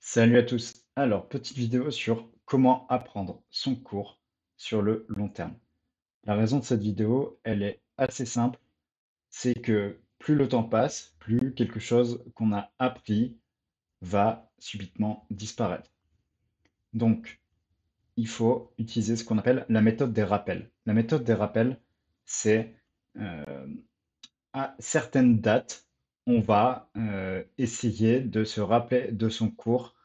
Salut à tous. Alors, petite vidéo sur comment apprendre son cours sur le long terme. La raison de cette vidéo, elle est assez simple, c'est que plus le temps passe, plus quelque chose qu'on a appris va subitement disparaître. Donc, il faut utiliser ce qu'on appelle la méthode des rappels. La méthode des rappels, c'est euh, à certaines dates, on va essayer de se rappeler de son cours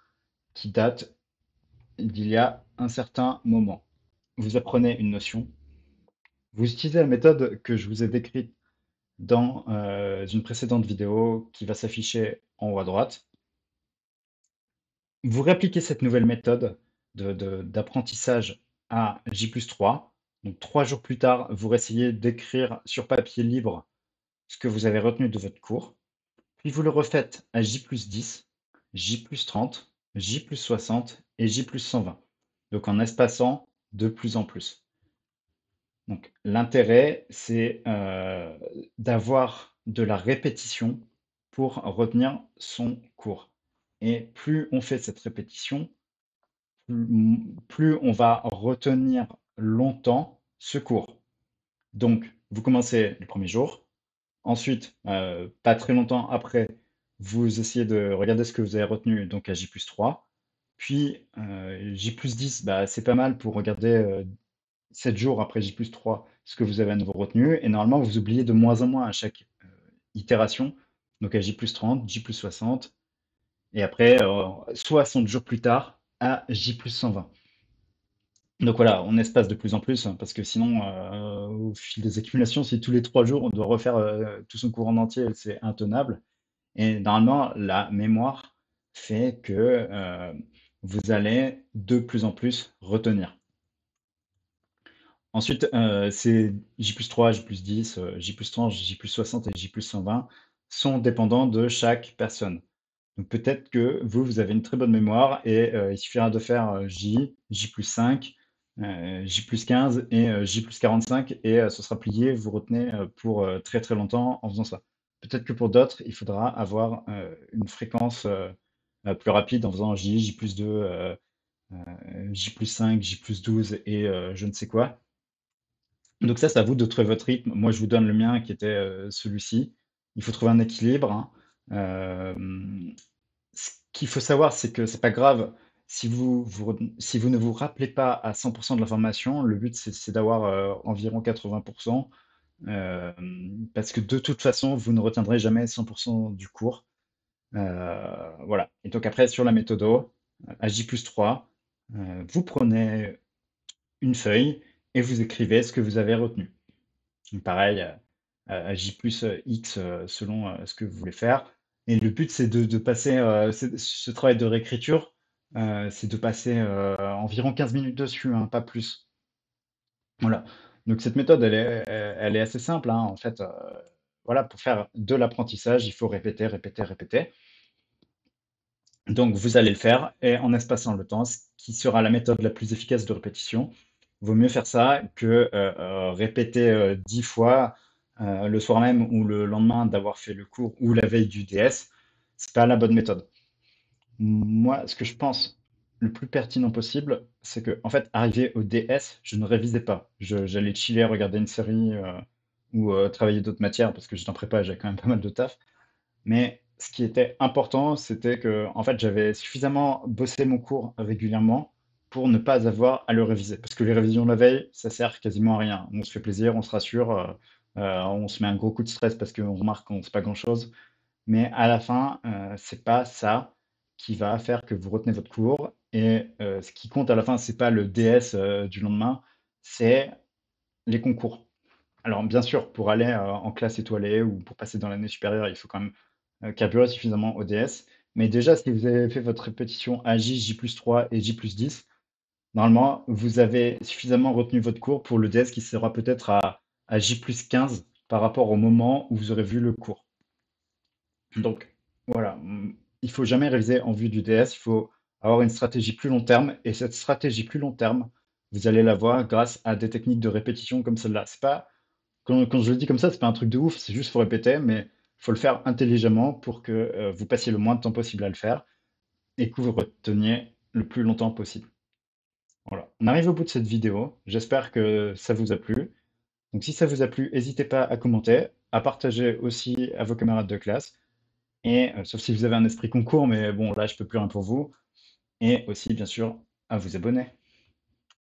qui date d'il y a un certain moment. Vous apprenez une notion, vous utilisez la méthode que je vous ai décrite dans une précédente vidéo qui va s'afficher en haut à droite. Vous réappliquez cette nouvelle méthode d'apprentissage à J+3. Donc 3 jours plus tard, vous essayez d'écrire sur papier libre ce que vous avez retenu de votre cours. Puis vous le refaites à J+10, J+30, J+60 et J+120. Donc en espaçant de plus en plus. Donc l'intérêt, c'est d'avoir de la répétition pour retenir son cours. Et plus on fait cette répétition, plus on va retenir longtemps ce cours. Donc, vous commencez le premier jour. Ensuite, pas très longtemps après, vous essayez de regarder ce que vous avez retenu, donc à J+3. Puis J+10, bah, c'est pas mal pour regarder 7 jours après J+3 ce que vous avez à nouveau retenu. Et normalement, vous oubliez de moins en moins à chaque itération. Donc à J+30, J+60. Et après, 60 jours plus tard, à J+120. Donc voilà, on espace de plus en plus, hein, parce que sinon, au fil des accumulations, si tous les 3 jours on doit refaire tout son cours en entier, c'est intenable. Et normalement, la mémoire fait que vous allez de plus en plus retenir. Ensuite, c'est J+3, J+10, J+30, J+60 et J+120 sont dépendants de chaque personne. Donc peut-être que vous avez une très bonne mémoire et il suffira de faire J+5, J+15 et J+45 et ce sera plié, vous retenez pour très très longtemps en faisant ça. Peut-être que pour d'autres, il faudra avoir une fréquence plus rapide en faisant J+2, J+5, J+12 et je ne sais quoi. Donc ça, c'est à vous de trouver votre rythme. Moi, je vous donne le mien qui était celui-ci. Il faut trouver un équilibre, hein. Ce qu'il faut savoir, c'est que c'est pas grave si vous ne vous rappelez pas à 100% de l'information. Le but, c'est d'avoir environ 80%, parce que de toute façon, vous ne retiendrez jamais 100% du cours. Voilà. Et donc après, sur la méthodo, à J+3, vous prenez une feuille et vous écrivez ce que vous avez retenu. Pareil, à J plus X selon ce que vous voulez faire. Et le but, c'est de passer ce travail de réécriture, c'est de passer environ 15 minutes dessus, hein, pas plus. Voilà. Donc cette méthode, elle est assez simple, hein, en fait. Voilà, pour faire de l'apprentissage, il faut répéter, répéter, répéter. Donc vous allez le faire et en espaçant le temps, ce qui sera la méthode la plus efficace de répétition. Vaut mieux faire ça que répéter 10 fois le soir même ou le lendemain d'avoir fait le cours ou la veille du DS. C'est pas la bonne méthode. Moi, ce que je pense le plus pertinent possible, c'est que en fait, arrivé au DS, je ne révisais pas. J'allais chiller, regarder une série ou travailler d'autres matières parce que j'étais en prépa, j'avais quand même pas mal de taf. Mais ce qui était important, c'était que, en fait, j'avais suffisamment bossé mon cours régulièrement pour ne pas avoir à le réviser. Parce que les révisions la veille, ça sert quasiment à rien. On se fait plaisir, on se rassure, on se met un gros coup de stress parce qu'on remarque qu'on ne sait pas grand-chose. Mais à la fin, c'est pas ça qui va faire que vous retenez votre cours. Et ce qui compte à la fin, c'est pas le DS du lendemain, c'est les concours. Alors, bien sûr, pour aller en classe étoilée ou pour passer dans l'année supérieure, il faut quand même carburer suffisamment au DS. Mais déjà, si vous avez fait votre répétition à J, J+3 et J+10, normalement, vous avez suffisamment retenu votre cours pour le DS qui sera peut-être à J+15 par rapport au moment où vous aurez vu le cours. Donc, voilà, il faut jamais réviser en vue du DS, il faut avoir une stratégie plus long terme. Et cette stratégie plus long terme, vous allez l'avoir grâce à des techniques de répétition comme celle-là. C'est pas quand je le dis comme ça, c'est pas un truc de ouf, c'est juste faut répéter, mais faut le faire intelligemment pour que vous passiez le moins de temps possible à le faire. et que vous reteniez le plus longtemps possible. Voilà. On arrive au bout de cette vidéo. J'espère que ça vous a plu. Donc si ça vous a plu, n'hésitez pas à commenter, à partager aussi à vos camarades de classe, et sauf si vous avez un esprit concours, mais bon, là, je peux plus rien pour vous, et aussi, bien sûr, à vous abonner.